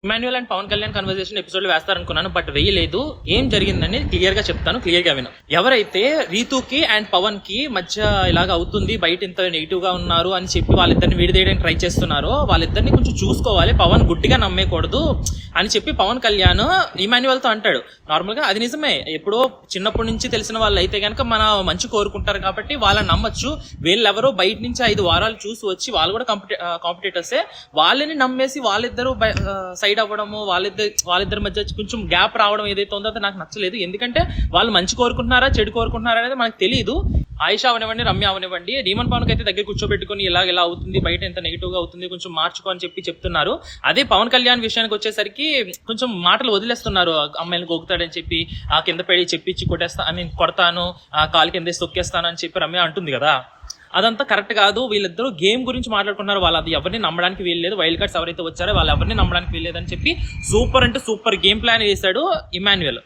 Emmanuel and Pawan Kalyan conversation episode వేస్తారనుకున్నాను, but వేయలేదు. ఏం జరిగిందని క్లియర్ గా చెప్తాను, క్లియర్ గా విను. ఎవరైతే రీతుకి అండ్ పవన్ కి మధ్య ఇలాగ అవుతుంది, బయట ఇంత నెగిటివ్ గా ఉన్నారు అని చెప్పి వాళ్ళిద్దరిని విడిదేయడానికి ట్రై చేస్తున్నారో వాళ్ళిద్దరిని కొంచెం చూసుకోవాలి, పవన్ గుడ్డిగా నమ్మేయకూడదు అని చెప్పి పవన్ కళ్యాణ్ ఇమాన్యుయల్ తో అంటాడు. నార్మల్ గా అది నిజమే, ఎప్పుడో చిన్నప్పటి నుంచి తెలిసిన వాళ్ళు అయితే కనుక మన మంచి కోరుకుంటారు కాబట్టి వాళ్ళని నమ్మచ్చు. వీళ్ళెవరో బయట నుంచి 5 వారాలు చూసి వచ్చి వాళ్ళు కూడా కాంపిటేటర్సే, వాళ్ళని నమ్మేసి వాళ్ళిద్దరూ సైడ్ అవ్వడము, వాళ్ళిద్దరి మధ్య కొంచెం గ్యాప్ రావడం ఏదైతే ఉందో అది నాకు నచ్చలేదు. ఎందుకంటే వాళ్ళు మంచి కోరుకుంటున్నారా చెడు కోరుకుంటున్నారా అనేది మనకు తెలియదు. ఆయిషా అవనివ్వండి, రమ్య అవనివ్వండి, డీమన్ పవన్ అయితే దగ్గర కూర్చోబెట్టుకుని ఇలా అవుతుంది, బయట ఎంత నెగిటివ్ గా అవుతుంది, కొంచెం మార్చుకో అని చెప్పి చెప్తున్నారు. అదే పవన్ కళ్యాణ్ విషయానికి వచ్చేసరికి కొంచెం మాటలు వదిలేస్తున్నారు. అమ్మాయిని గోకుతాడని చెప్పి ఆ కింద పడి చెప్పించి కొడతాను, ఆ కాలు కింద తొక్కేస్తాను అని చెప్పి రమ్య అంటుంది కదా, అదంతా కరెక్ట్ కాదు. వీళ్ళిద్దరూ గేమ్ గురించి మాట్లాడుకున్నారు. వాళ్ళు అది ఎవరిని నమ్మడానికి వీల్లేదు. వైల్డ్ కార్డ్స్ ఎవరైతే వచ్చారో వాళ్ళు ఎవరిని నమ్మడానికి వీల్లేదని చెప్పి సూపర్ అంటే సూపర్ గేమ్ ప్లాన్ వేశాడు ఇమాన్యుయల్.